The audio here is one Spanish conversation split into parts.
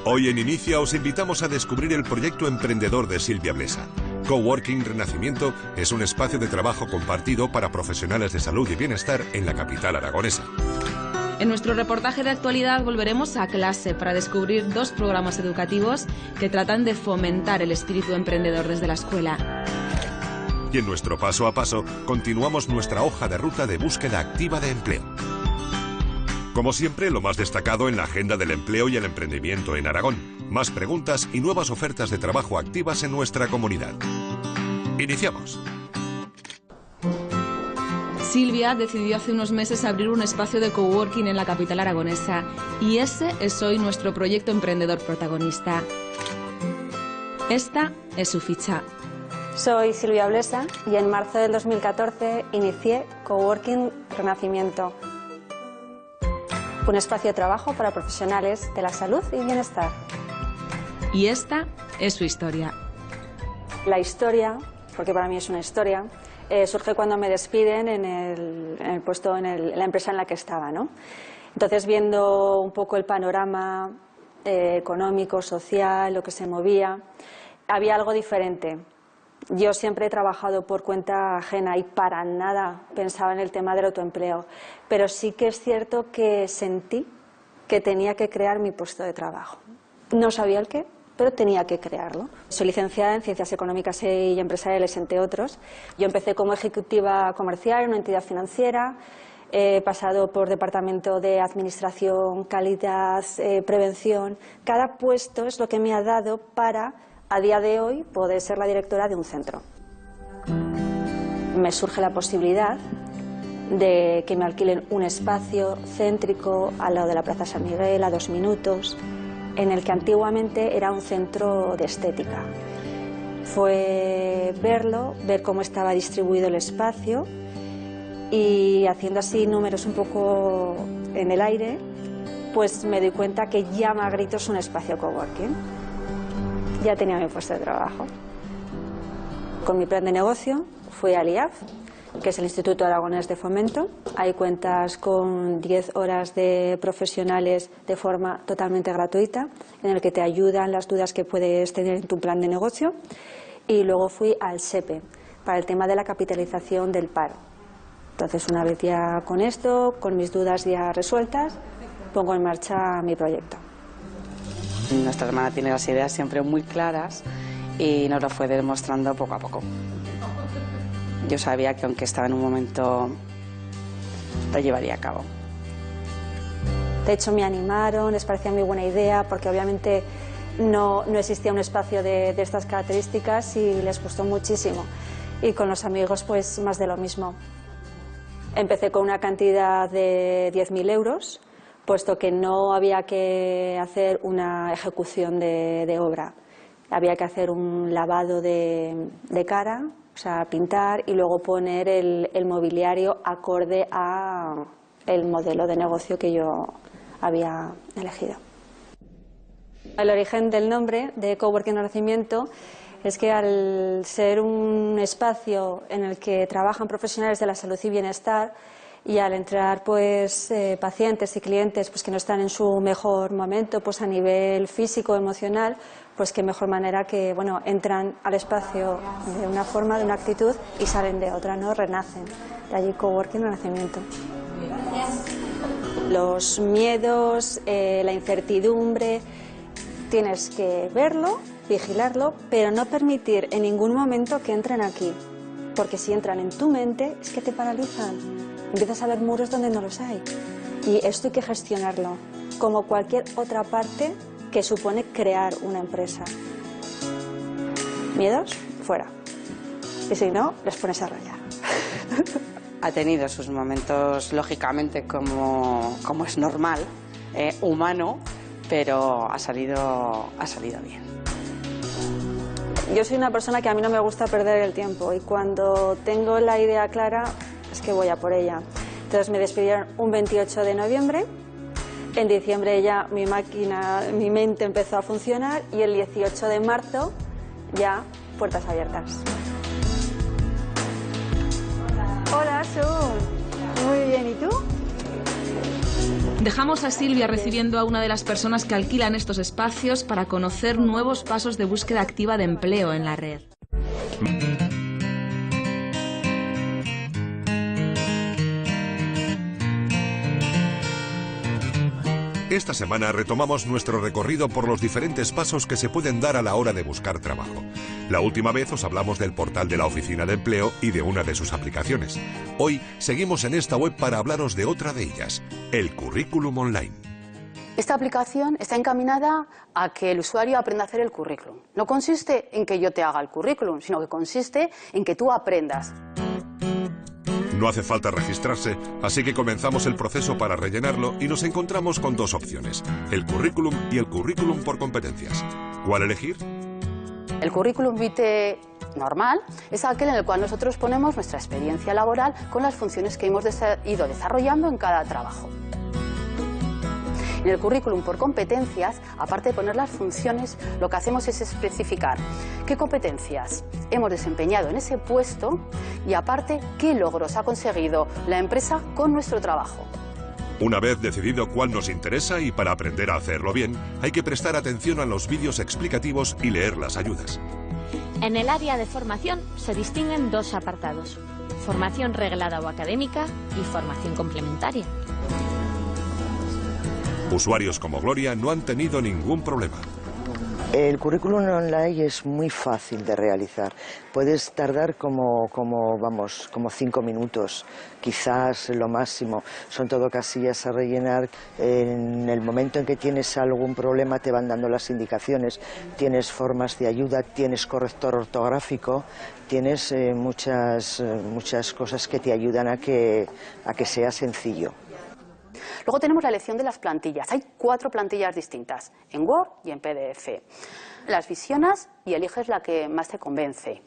Hoy en Inicia os invitamos a descubrir el proyecto emprendedor de Silvia Blesa. Coworking Renacimiento es un espacio de trabajo compartido para profesionales de salud y bienestar en la capital aragonesa. En nuestro reportaje de actualidad volveremos a clase para descubrir 2 programas educativos que tratan de fomentar el espíritu emprendedor desde la escuela. Y en nuestro paso a paso continuamos nuestra hoja de ruta de búsqueda activa de empleo. Como siempre, lo más destacado en la agenda del empleo y el emprendimiento en Aragón. Más preguntas y nuevas ofertas de trabajo activas en nuestra comunidad. Iniciamos. Silvia decidió hace unos meses abrir un espacio de coworking en la capital aragonesa y ese es hoy nuestro proyecto emprendedor protagonista. Esta es su ficha. Soy Silvia Blesa y en marzo del 2014 inicié Coworking Renacimiento, un espacio de trabajo para profesionales de la salud y bienestar. Y esta es su historia. La historia, porque para mí es una historia, surge cuando me despiden en el puesto, en la empresa en la que estaba, ¿no? Entonces, viendo un poco el panorama económico, social, lo que se movía, había algo diferente. Yo siempre he trabajado por cuenta ajena y para nada pensaba en el tema del autoempleo, pero sí que es cierto que sentí que tenía que crear mi puesto de trabajo. No sabía el qué, pero tenía que crearlo. Soy licenciada en Ciencias Económicas y Empresariales, entre otros. Yo empecé como ejecutiva comercial en una entidad financiera, he pasado por departamento de administración, calidad, prevención. Cada puesto es lo que me ha dado para, a día de hoy, poder ser la directora de un centro. Me surge la posibilidad de que me alquilen un espacio céntrico al lado de la Plaza San Miguel, a 2 minutos, en el que antiguamente era un centro de estética. Fue verlo, ver cómo estaba distribuido el espacio y haciendo así números un poco en el aire, pues me doy cuenta que llama a gritos un espacio coworking. Ya tenía mi puesto de trabajo. Con mi plan de negocio fui al IAF, que es el Instituto Aragonés de Fomento. Ahí cuentas con 10 horas de profesionales de forma totalmente gratuita, en el que te ayudan las dudas que puedes tener en tu plan de negocio. Y luego fui al SEPE, para el tema de la capitalización del paro. Entonces, una vez ya con esto, con mis dudas ya resueltas, pongo en marcha mi proyecto. Nuestra hermana tiene las ideas siempre muy claras y nos lo fue demostrando poco a poco. Yo sabía que aunque estaba en un momento, lo llevaría a cabo. De hecho, me animaron, les parecía muy buena idea, porque obviamente no existía un espacio de estas características y les gustó muchísimo. Y con los amigos, pues más de lo mismo. Empecé con una cantidad de 10.000 euros, puesto que no había que hacer una ejecución de obra. Había que hacer un lavado de cara, o sea, pintar y luego poner el mobiliario acorde a el modelo de negocio que yo había elegido. El origen del nombre de Coworking Renacimiento es que al ser un espacio en el que trabajan profesionales de la salud y bienestar, y al entrar pues pacientes y clientes pues que no están en su mejor momento pues a nivel físico, emocional, pues qué mejor manera que bueno, entran al espacio de una forma, de una actitud y salen de otra, ¿no? Renacen. De allí Coworking Renacimiento. Los miedos, la incertidumbre, tienes que verlo, vigilarlo, pero no permitir en ningún momento que entren aquí, porque si entran en tu mente es que te paralizan. Empiezas a ver muros donde no los hay. Y esto hay que gestionarlo, como cualquier otra parte que supone crear una empresa. ¿Miedos? Fuera. Y si no, les pones a rayar. Ha tenido sus momentos, lógicamente, como es normal, humano, pero ha salido bien. Yo soy una persona que a mí no me gusta perder el tiempo y cuando tengo la idea clara es que voy a por ella. Entonces me despidieron un 28 de noviembre, en diciembre ya mi mente empezó a funcionar y el 18 de marzo ya puertas abiertas. Hola, Sun. Muy bien, ¿y tú? Dejamos a Silvia recibiendo a una de las personas que alquilan estos espacios para conocer nuevos pasos de búsqueda activa de empleo en la red. Esta semana retomamos nuestro recorrido por los diferentes pasos que se pueden dar a la hora de buscar trabajo. La última vez os hablamos del portal de la Oficina de Empleo y de una de sus aplicaciones. Hoy seguimos en esta web para hablaros de otra de ellas, el Currículum Online. Esta aplicación está encaminada a que el usuario aprenda a hacer el currículum. No consiste en que yo te haga el currículum, sino que consiste en que tú aprendas. No hace falta registrarse, así que comenzamos el proceso para rellenarlo y nos encontramos con dos opciones, el currículum y el currículum por competencias. ¿Cuál elegir? El currículum vitae normal es aquel en el cual nosotros ponemos nuestra experiencia laboral con las funciones que hemos ido desarrollando en cada trabajo. En el currículum por competencias, aparte de poner las funciones, lo que hacemos es especificar qué competencias hemos desempeñado en ese puesto y aparte qué logros ha conseguido la empresa con nuestro trabajo. Una vez decidido cuál nos interesa y para aprender a hacerlo bien, hay que prestar atención a los vídeos explicativos y leer las ayudas. En el área de formación se distinguen dos apartados: formación reglada o académica y formación complementaria. Usuarios como Gloria no han tenido ningún problema. El currículum online es muy fácil de realizar. Puedes tardar como 5 minutos, quizás lo máximo. Son todo casillas a rellenar. En el momento en que tienes algún problema te van dando las indicaciones. Tienes formas de ayuda, tienes corrector ortográfico, tienes muchas cosas que te ayudan a que sea sencillo. Luego tenemos la elección de las plantillas. Hay 4 plantillas distintas, en Word y en PDF. Las visionas y eliges la que más te convence.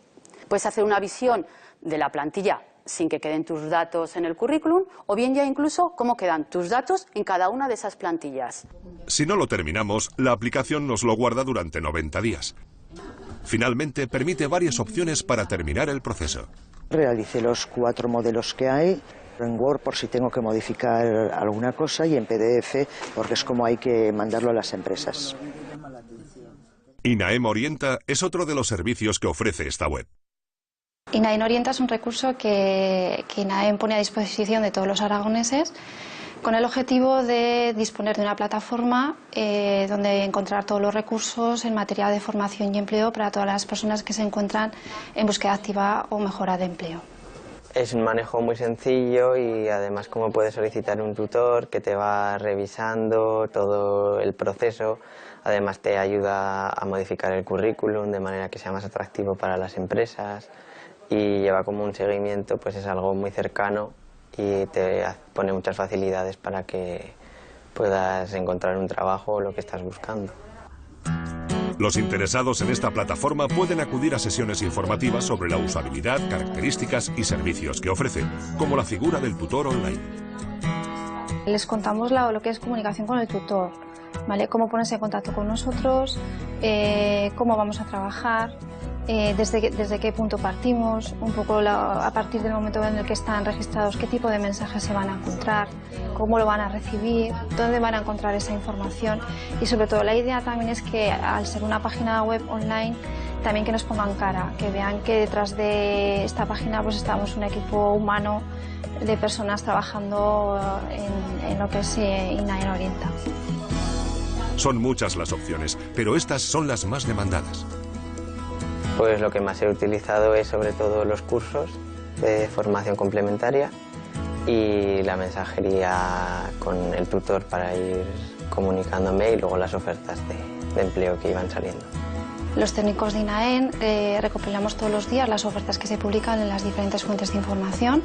Puedes hacer una visión de la plantilla sin que queden tus datos en el currículum, o bien ya incluso cómo quedan tus datos en cada una de esas plantillas. Si no lo terminamos, la aplicación nos lo guarda durante 90 días. Finalmente, permite varias opciones para terminar el proceso. Realicé los 4 modelos que hay. En Word por si tengo que modificar alguna cosa y en PDF porque es como hay que mandarlo a las empresas. INAEM Orienta es otro de los servicios que ofrece esta web. INAEM Orienta es un recurso que INAEM pone a disposición de todos los aragoneses con el objetivo de disponer de una plataforma donde encontrar todos los recursos en materia de formación y empleo para todas las personas que se encuentran en búsqueda activa o mejora de empleo. Es un manejo muy sencillo y además como puedes solicitar un tutor que te va revisando todo el proceso, además te ayuda a modificar el currículum de manera que sea más atractivo para las empresas y lleva como un seguimiento, pues es algo muy cercano y te pone muchas facilidades para que puedas encontrar un trabajo o lo que estás buscando. Los interesados en esta plataforma pueden acudir a sesiones informativas sobre la usabilidad, características y servicios que ofrece, como la figura del tutor online. Les contamos lo que es comunicación con el tutor, ¿vale? Cómo ponerse en contacto con nosotros, cómo vamos a trabajar, desde qué punto partimos, un poco a partir del momento en el que están registrados, qué tipo de mensajes se van a encontrar, cómo lo van a recibir, dónde van a encontrar esa información y sobre todo la idea también es que al ser una página web online también que nos pongan cara, que vean que detrás de esta página pues estamos un equipo humano de personas trabajando en lo que es INAEM Orienta. Son muchas las opciones, pero estas son las más demandadas. Pues lo que más he utilizado es sobre todo los cursos de formación complementaria y la mensajería con el tutor para ir comunicándome y luego las ofertas de empleo que iban saliendo. Los técnicos de INAEM recopilamos todos los días las ofertas que se publican en las diferentes fuentes de información,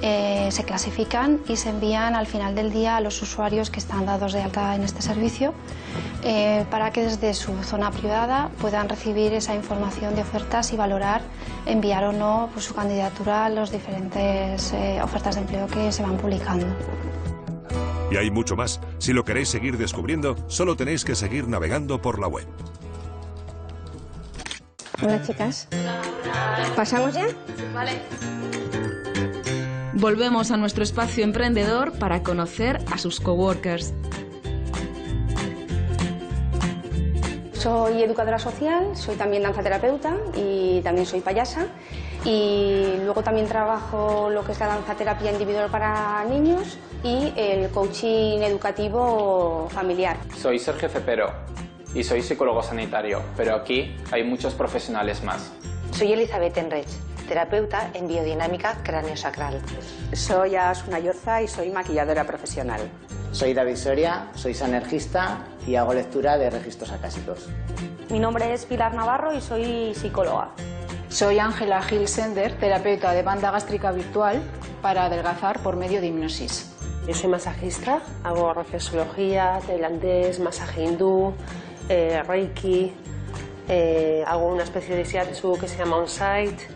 se clasifican y se envían al final del día a los usuarios que están dados de alta en este servicio para que desde su zona privada puedan recibir esa información de ofertas y valorar enviar o no pues, su candidatura a las diferentes ofertas de empleo que se van publicando. Y hay mucho más. Si lo queréis seguir descubriendo, solo tenéis que seguir navegando por la web. Hola, chicas. ¿Pasamos ya? Vale. Volvemos a nuestro espacio emprendedor para conocer a sus coworkers. Soy educadora social, soy también danzaterapeuta y también soy payasa. Y luego también trabajo lo que es la danzaterapia individual para niños y el coaching educativo familiar. Soy Sergio Cepero y soy psicólogo sanitario, pero aquí hay muchos profesionales más. Soy Elizabeth Enrech, terapeuta en biodinámica craneosacral. Soy Asuna Yorza y soy maquilladora profesional. Soy David Soria, soy sanergista y hago lectura de registros acásicos. Mi nombre es Pilar Navarro y soy psicóloga. Soy Ángela Gil Sender, terapeuta de banda gástrica virtual para adelgazar por medio de hipnosis. Yo soy masajista, hago reflexología, tailandés, masaje hindú, reiki, hago una especie de shiatsu que se llama on-site.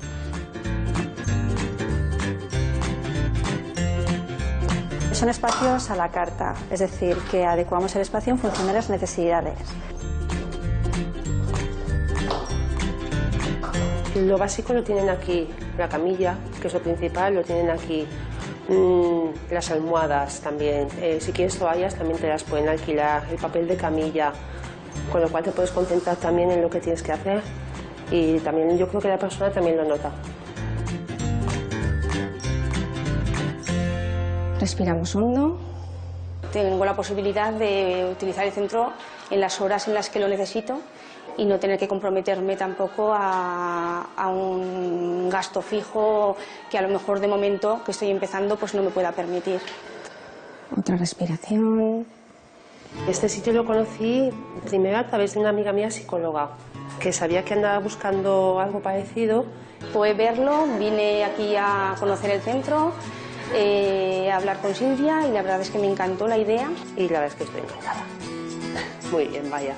Son espacios a la carta, es decir, que adecuamos el espacio en función de las necesidades. Lo básico lo tienen aquí, la camilla, que es lo principal, lo tienen aquí. Las almohadas también, si quieres toallas también te las pueden alquilar, el papel de camilla, con lo cual te puedes concentrar también en lo que tienes que hacer y también yo creo que la persona también lo nota. Respiramos hondo. Tengo la posibilidad de utilizar el centro en las horas en las que lo necesito y no tener que comprometerme tampoco a un gasto fijo que a lo mejor de momento que estoy empezando pues no me pueda permitir. Otra respiración. Este sitio lo conocí primero a través de una amiga mía psicóloga que sabía que andaba buscando algo parecido. Pude verlo, vine aquí a conocer el centro, a hablar con Silvia y la verdad es que me encantó la idea. Y la verdad es que estoy encantada. Muy bien, vaya.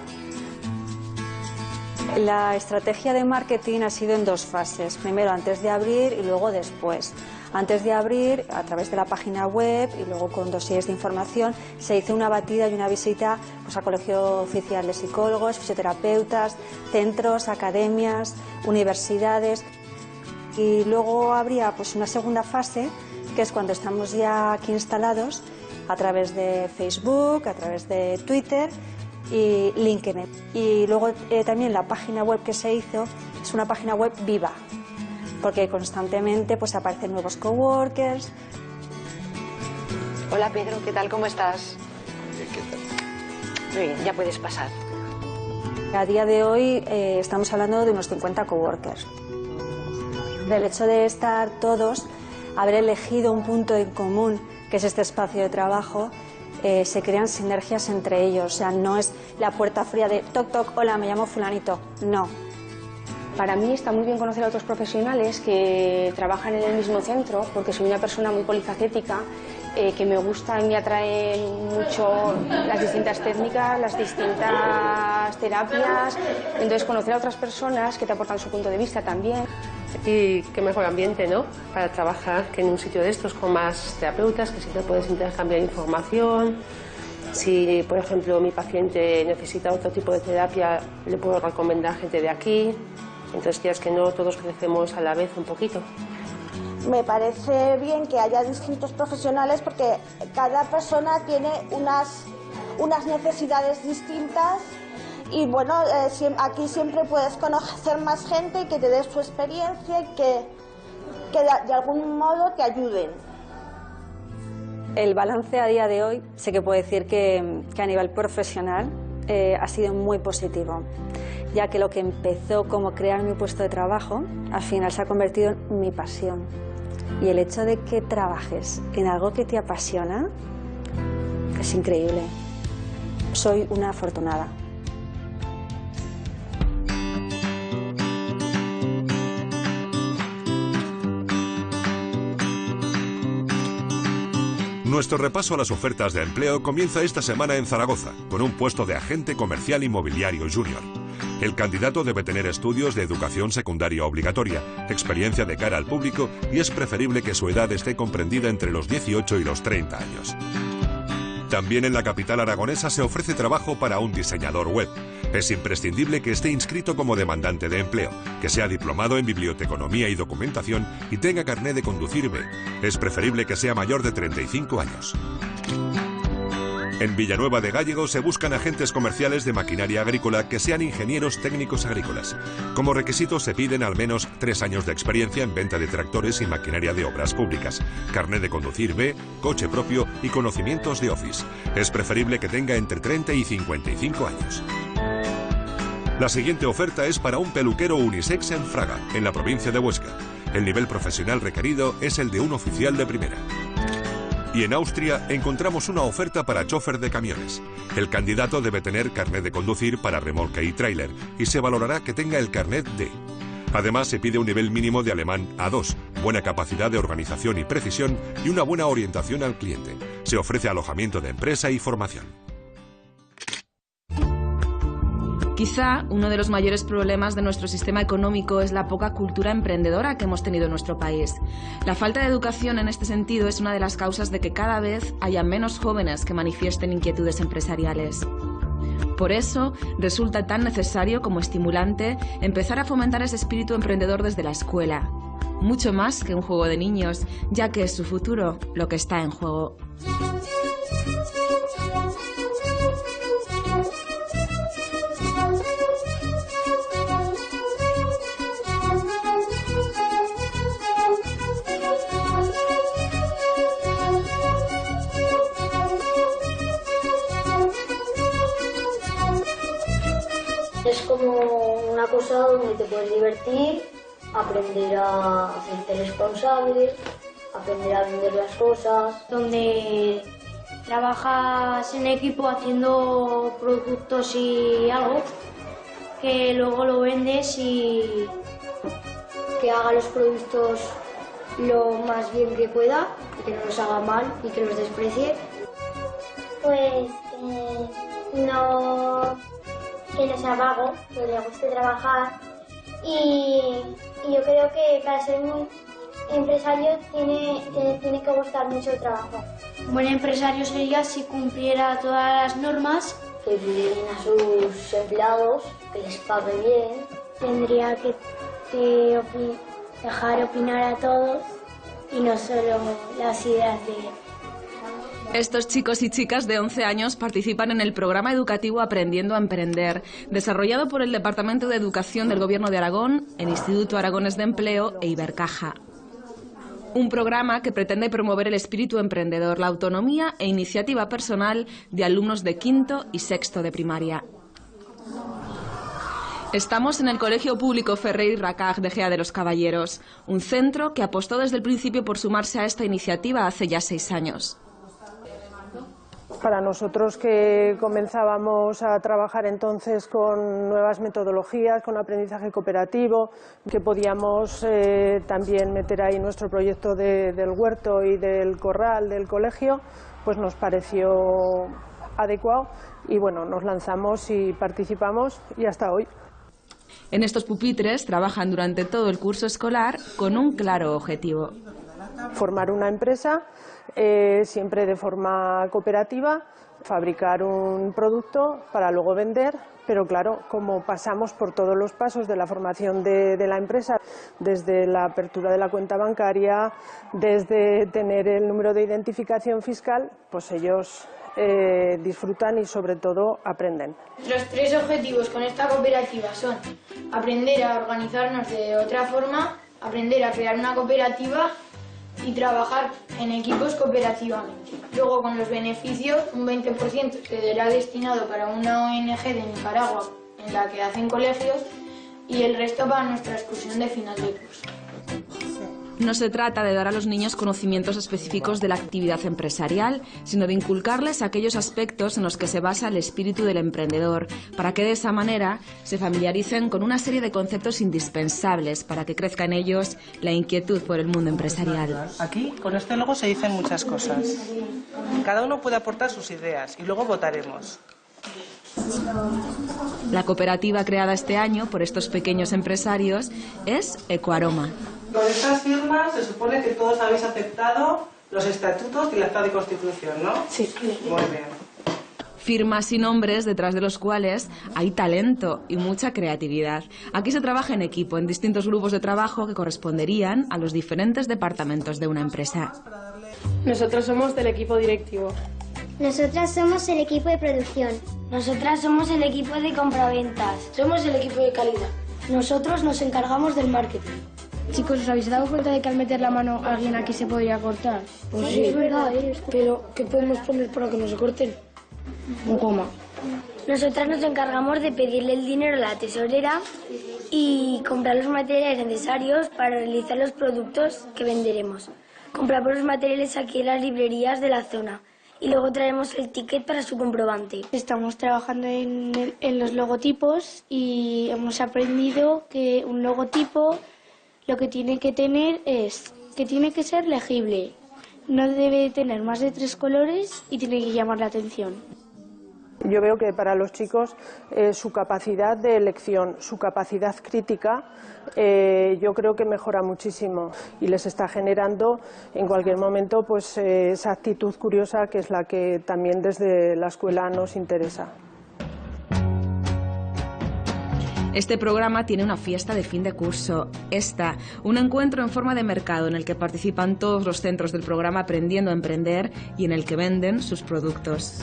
La estrategia de marketing ha sido en dos fases, primero antes de abrir y luego después. Antes de abrir, a través de la página web y luego con dosieres de información, se hizo una batida y una visita pues, a Colegio Oficial de Psicólogos, fisioterapeutas, centros, academias, universidades. Y luego habría pues, una segunda fase, que es cuando estamos ya aquí instalados, a través de Facebook, a través de Twitter y LinkedIn. Y luego también la página web que se hizo es una página web viva, porque constantemente pues aparecen nuevos coworkers. Hola Pedro, ¿qué tal? ¿Cómo estás? ¿Qué tal? Muy bien, ya puedes pasar. A día de hoy estamos hablando de unos 50 coworkers. Del hecho de estar todos, haber elegido un punto en común, que es este espacio de trabajo, se crean sinergias entre ellos. O sea, no es la puerta fría de toc toc, hola, me llamo fulanito. No. Para mí está muy bien conocer a otros profesionales que trabajan en el mismo centro, porque soy una persona muy polifacética, que me gusta y me atraen mucho las distintas técnicas, las distintas terapias. Entonces, conocer a otras personas que te aportan su punto de vista también. Y qué mejor ambiente, ¿no?, para trabajar que en un sitio de estos con más terapeutas, que siempre puedes intercambiar información. Si, por ejemplo, mi paciente necesita otro tipo de terapia, le puedo recomendar gente de aquí. Entonces, ya es que no todos crecemos a la vez un poquito. Me parece bien que haya distintos profesionales porque cada persona tiene unas necesidades distintas y bueno, aquí siempre puedes conocer más gente y que te dé su experiencia y que de algún modo te ayuden. El balance a día de hoy, sé que puedo decir que a nivel profesional ha sido muy positivo, ya que lo que empezó como crear mi puesto de trabajo, al final se ha convertido en mi pasión. Y el hecho de que trabajes en algo que te apasiona es increíble. Soy una afortunada. Nuestro repaso a las ofertas de empleo comienza esta semana en Zaragoza, con un puesto de agente comercial inmobiliario junior. El candidato debe tener estudios de educación secundaria obligatoria, experiencia de cara al público y es preferible que su edad esté comprendida entre los 18 y los 30 años. También en la capital aragonesa se ofrece trabajo para un diseñador web. Es imprescindible que esté inscrito como demandante de empleo, que sea diplomado en biblioteconomía y documentación y tenga carné de conducir B. Es preferible que sea mayor de 35 años. En Villanueva de Gállego se buscan agentes comerciales de maquinaria agrícola que sean ingenieros técnicos agrícolas. Como requisito se piden al menos 3 años de experiencia en venta de tractores y maquinaria de obras públicas, carné de conducir B, coche propio y conocimientos de Office. Es preferible que tenga entre 30 y 55 años. La siguiente oferta es para un peluquero unisex en Fraga, en la provincia de Huesca. El nivel profesional requerido es el de un oficial de primera. Y en Austria encontramos una oferta para chofer de camiones. El candidato debe tener carnet de conducir para remolque y tráiler y se valorará que tenga el carnet D. Además se pide un nivel mínimo de alemán A2, buena capacidad de organización y precisión y una buena orientación al cliente. Se ofrece alojamiento de empresa y formación. Quizá uno de los mayores problemas de nuestro sistema económico es la poca cultura emprendedora que hemos tenido en nuestro país. La falta de educación en este sentido es una de las causas de que cada vez haya menos jóvenes que manifiesten inquietudes empresariales. Por eso resulta tan necesario como estimulante empezar a fomentar ese espíritu emprendedor desde la escuela. Mucho más que un juego de niños, ya que es su futuro lo que está en juego. Es como una cosa donde te puedes divertir, aprender a hacerte responsable, aprender a vender las cosas. Donde trabajas en equipo haciendo productos y algo que luego lo vendes y que haga los productos lo más bien que pueda, que no los haga mal y que los desprecie. Pues que no sea vago, que le guste trabajar y yo creo que para ser un empresario tiene que gustar mucho el trabajo. Un buen empresario sería si cumpliera todas las normas. Que cuide bien a sus empleados, que les pague bien. Tendría que dejar opinar a todos y no solo las ideas de él. Estos chicos y chicas de 11 años participan en el programa educativo Aprendiendo a Emprender, desarrollado por el Departamento de Educación del Gobierno de Aragón, el Instituto Aragonés de Empleo e Ibercaja. Un programa que pretende promover el espíritu emprendedor, la autonomía e iniciativa personal de alumnos de quinto y sexto de primaria. Estamos en el Colegio Público Ferrer y Racag de Gea de los Caballeros, un centro que apostó desde el principio por sumarse a esta iniciativa hace ya 6 años. Para nosotros que comenzábamos a trabajar entonces con nuevas metodologías, con aprendizaje cooperativo, que podíamos también meter ahí nuestro proyecto del huerto y del corral del colegio, pues nos pareció adecuado y bueno, nos lanzamos y participamos y hasta hoy. En estos pupitres trabajan durante todo el curso escolar con un claro objetivo. Formar una empresa, siempre de forma cooperativa, fabricar un producto para luego vender, pero claro, como pasamos por todos los pasos de la formación de la empresa, desde la apertura de la cuenta bancaria, desde tener el número de identificación fiscal, pues ellos disfrutan y sobre todo aprenden. Los 3 objetivos con esta cooperativa son aprender a organizarnos de otra forma, aprender a crear una cooperativa y trabajar en equipos cooperativamente. Luego, con los beneficios, un 20% quedará destinado para una ONG de Nicaragua en la que hacen colegios y el resto para nuestra excursión de final de curso. No se trata de dar a los niños conocimientos específicos de la actividad empresarial, sino de inculcarles aquellos aspectos en los que se basa el espíritu del emprendedor, para que de esa manera se familiaricen con una serie de conceptos indispensables para que crezca en ellos la inquietud por el mundo empresarial. Aquí, con este logo, se dicen muchas cosas. Cada uno puede aportar sus ideas y luego votaremos. La cooperativa creada este año por estos pequeños empresarios es Ecoaroma. Con estas firmas se supone que todos habéis aceptado los estatutos y la acta de constitución, ¿no? Sí. Muy bien. firmas y nombres detrás de los cuales hay talento y mucha creatividad. Aquí se trabaja en equipo, en distintos grupos de trabajo que corresponderían a los diferentes departamentos de una empresa. Nosotros somos del equipo directivo. Nosotras somos el equipo de producción. Nosotras somos el equipo de compraventas. Somos el equipo de calidad. Nosotros nos encargamos del marketing. Chicos, ¿os habéis dado cuenta de que al meter la mano alguien aquí se podría cortar? Pues sí, es verdad. Pero, ¿qué podemos poner para que no se corten? Un goma. Nosotras nos encargamos de pedirle el dinero a la tesorera y comprar los materiales necesarios para realizar los productos que venderemos. Compramos los materiales aquí en las librerías de la zona y luego traemos el ticket para su comprobante. Estamos trabajando en los logotipos y hemos aprendido que un logotipo lo que tiene que tener es que tiene que ser legible. No debe tener más de 3 colores y tiene que llamar la atención. Yo veo que para los chicos su capacidad de elección, su capacidad crítica, yo creo que mejora muchísimo y les está generando en cualquier momento pues esa actitud curiosa que es la que también desde la escuela nos interesa. Este programa tiene una fiesta de fin de curso. Un encuentro en forma de mercado en el que participan todos los centros del programa Aprendiendo a Emprender y en el que venden sus productos.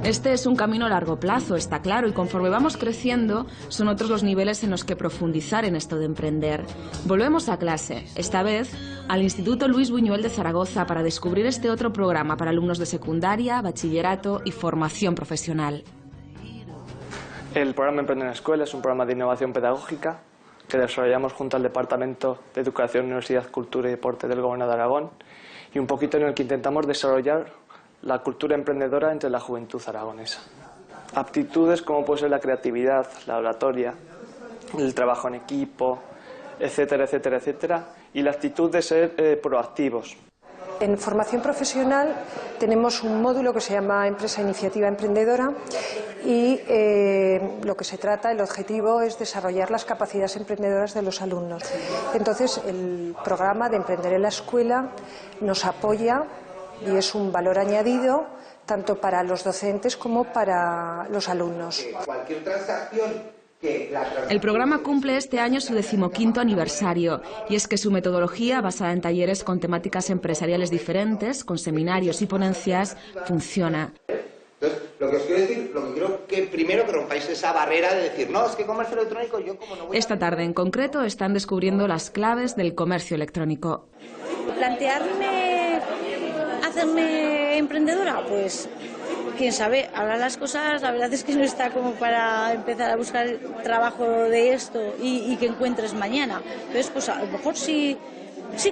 Este es un camino a largo plazo, está claro, y conforme vamos creciendo, son otros los niveles en los que profundizar en esto de emprender. Volvemos a clase, esta vez al Instituto Luis Buñuel de Zaragoza, para descubrir este otro programa para alumnos de secundaria, bachillerato y formación profesional. El programa Emprender en la Escuela es un programa de innovación pedagógica que desarrollamos junto al Departamento de Educación, Universidad, Cultura y Deporte del Gobierno de Aragón, y un poquito en el que intentamos desarrollar la cultura emprendedora entre la juventud aragonesa. Aptitudes como puede ser la creatividad, la oratoria, el trabajo en equipo, etcétera, etcétera, etcétera, y la actitud de ser proactivos. En formación profesional tenemos un módulo que se llama Empresa Iniciativa Emprendedora y lo que se trata, el objetivo es desarrollar las capacidades emprendedoras de los alumnos. Entonces el programa de Emprender en la Escuela nos apoya y es un valor añadido tanto para los docentes como para los alumnos. Cualquier transacción El programa cumple este año su 15º aniversario y es que su metodología, basada en talleres con temáticas empresariales diferentes, con seminarios y ponencias, funciona. Entonces, lo que os quiero decir, lo que quiero que primero que rompáis esa barrera de decir, no, es que comercio electrónico yo como no voy a... Esta tarde en concreto están descubriendo las claves del comercio electrónico. Plantearme hacerme emprendedora, pues quién sabe, ahora las cosas, la verdad es que no está como para empezar a buscar trabajo de esto y que encuentres mañana. Entonces, pues a lo mejor sí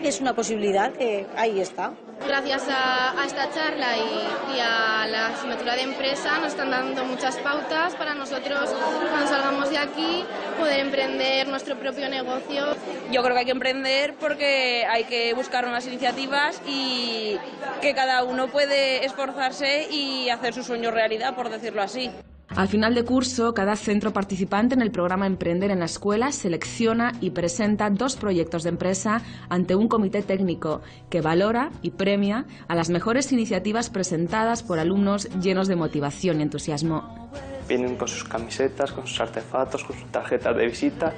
que es una posibilidad, que ahí está. Gracias a esta charla y a la asignatura de empresa nos están dando muchas pautas para nosotros, cuando salgamos de aquí, poder emprender nuestro propio negocio. Yo creo que hay que emprender porque hay que buscar unas iniciativas y que cada uno puede esforzarse y hacer su sueño realidad, por decirlo así. Al final de curso, cada centro participante en el programa Emprender en la Escuela selecciona y presenta 2 proyectos de empresa ante un comité técnico que valora y premia a las mejores iniciativas presentadas por alumnos llenos de motivación y entusiasmo. Vienen con sus camisetas, con sus artefactos, con sus tarjetas de visita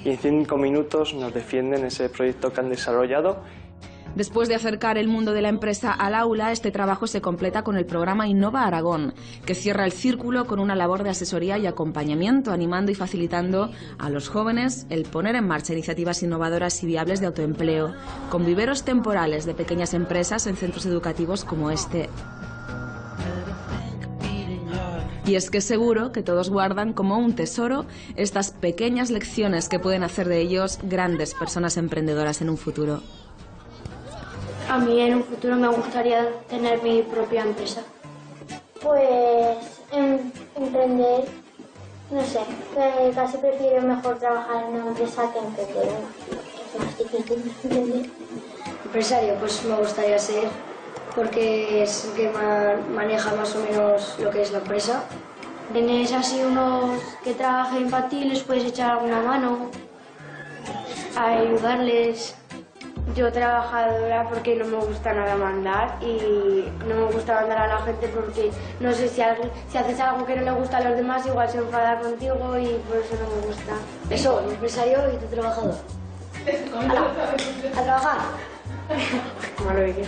y en 5 minutos nos defienden ese proyecto que han desarrollado. Después de acercar el mundo de la empresa al aula, este trabajo se completa con el programa Innova Aragón, que cierra el círculo con una labor de asesoría y acompañamiento, animando y facilitando a los jóvenes el poner en marcha iniciativas innovadoras y viables de autoempleo, con viveros temporales de pequeñas empresas en centros educativos como este. Y es que seguro que todos guardan como un tesoro estas pequeñas lecciones que pueden hacer de ellos grandes personas emprendedoras en un futuro. A mí en un futuro me gustaría tener mi propia empresa. Pues emprender, no sé, que casi prefiero mejor trabajar en una empresa que emprender una. Es más difícil emprender. Empresario, pues me gustaría ser, porque es el que maneja más o menos lo que es la empresa. Tienes así unos que trabajen para ti, les puedes echar alguna mano, a ayudarles. Yo trabajadora porque no me gusta nada mandar y no me gusta mandar a la gente porque no sé si haces algo que no le gusta a los demás igual se enfada contigo y por eso no me gusta. Eso, empresario y tu trabajador. ¡Hala! ¡A trabajar! Malo que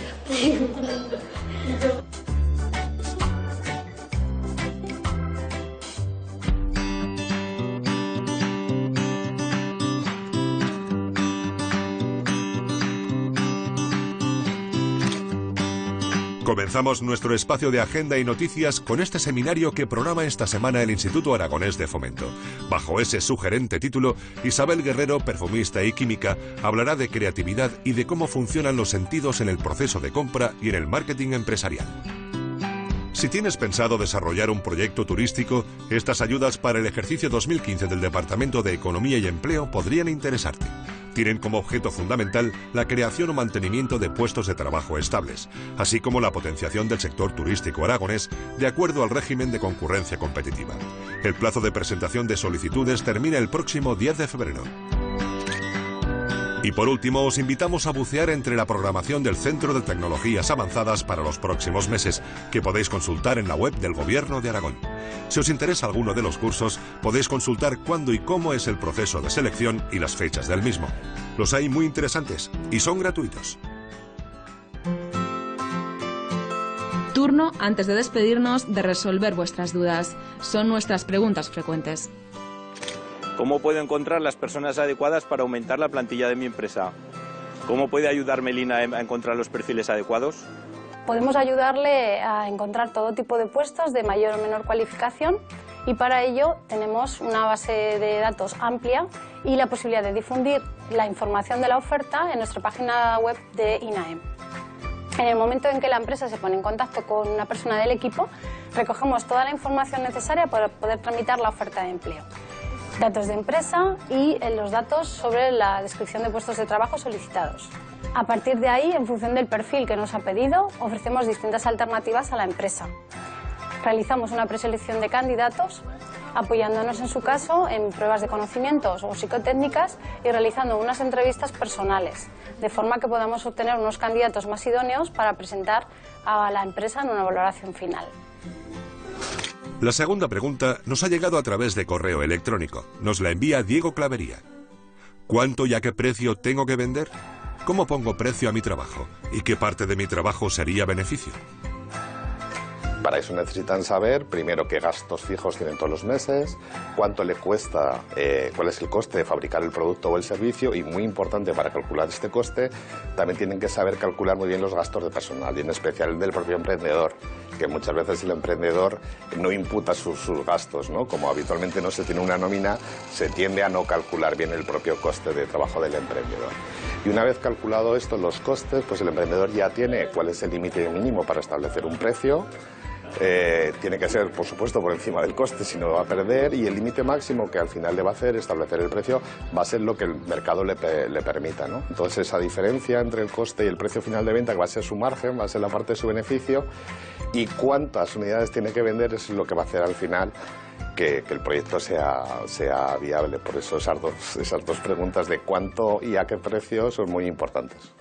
Comenzamos nuestro espacio de agenda y noticias con este seminario que programa esta semana el Instituto Aragonés de Fomento. Bajo ese sugerente título, Isabel Guerrero, perfumista y química, hablará de creatividad y de cómo funcionan los sentidos en el proceso de compra y en el marketing empresarial. Si tienes pensado desarrollar un proyecto turístico, estas ayudas para el ejercicio 2015 del Departamento de Economía y Empleo podrían interesarte. Tienen como objeto fundamental la creación o mantenimiento de puestos de trabajo estables, así como la potenciación del sector turístico aragonés de acuerdo al régimen de concurrencia competitiva. El plazo de presentación de solicitudes termina el próximo 10 de febrero. Y por último, os invitamos a bucear entre la programación del Centro de Tecnologías Avanzadas para los próximos meses, que podéis consultar en la web del Gobierno de Aragón. Si os interesa alguno de los cursos, podéis consultar cuándo y cómo es el proceso de selección y las fechas del mismo. Los hay muy interesantes y son gratuitos. Turno, antes de despedirnos, de resolver vuestras dudas. Son nuestras preguntas frecuentes. ¿Cómo puedo encontrar las personas adecuadas para aumentar la plantilla de mi empresa? ¿Cómo puede ayudarme Lina a encontrar los perfiles adecuados? Podemos ayudarle a encontrar todo tipo de puestos de mayor o menor cualificación y para ello tenemos una base de datos amplia y la posibilidad de difundir la información de la oferta en nuestra página web de INAEM. En el momento en que la empresa se pone en contacto con una persona del equipo, recogemos toda la información necesaria para poder tramitar la oferta de empleo. Datos de empresa y los datos sobre la descripción de puestos de trabajo solicitados. A partir de ahí, en función del perfil que nos ha pedido, ofrecemos distintas alternativas a la empresa. Realizamos una preselección de candidatos, apoyándonos en su caso en pruebas de conocimientos o psicotécnicas y realizando unas entrevistas personales, de forma que podamos obtener unos candidatos más idóneos para presentar a la empresa en una valoración final. La segunda pregunta nos ha llegado a través de correo electrónico. Nos la envía Diego Clavería. ¿Cuánto y a qué precio tengo que vender? ¿Cómo pongo precio a mi trabajo? ¿Y qué parte de mi trabajo sería beneficio? Para eso necesitan saber, primero, qué gastos fijos tienen todos los meses, cuánto le cuesta, cuál es el coste de fabricar el producto o el servicio y, muy importante para calcular este coste, también tienen que saber calcular muy bien los gastos de personal y en especial del propio emprendedor, que muchas veces el emprendedor no imputa sus gastos, ¿no? Como habitualmente no se tiene una nómina, se tiende a no calcular bien el propio coste de trabajo del emprendedor. Y una vez calculado esto, los costes, pues el emprendedor ya tiene cuál es el límite mínimo para establecer un precio. Tiene que ser, por supuesto, por encima del coste, si no lo va a perder, y el límite máximo que al final le va a hacer establecer el precio va a ser lo que el mercado le permita, ¿no? Entonces, esa diferencia entre el coste y el precio final de venta, que va a ser su margen, va a ser la parte de su beneficio, y cuántas unidades tiene que vender, es lo que va a hacer al final que el proyecto sea viable. Por eso esas dos preguntas de cuánto y a qué precio son muy importantes.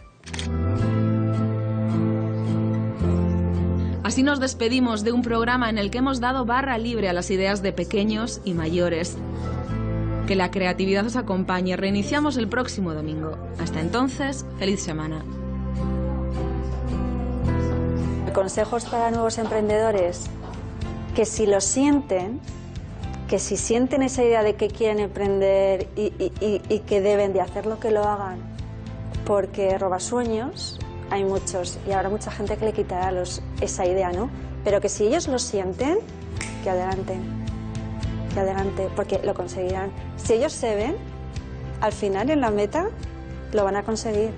Así nos despedimos de un programa en el que hemos dado barra libre a las ideas de pequeños y mayores. Que la creatividad os acompañe. Reiniciamos el próximo domingo. Hasta entonces, feliz semana. Consejos para nuevos emprendedores: que si lo sienten, que si sienten esa idea de que quieren emprender y que deben de hacerlo, que lo hagan. Porque robasueños hay muchos y habrá mucha gente que le quitará esa idea, ¿no? Pero que si ellos lo sienten, que adelante, porque lo conseguirán. Si ellos se ven, al final en la meta, lo van a conseguir.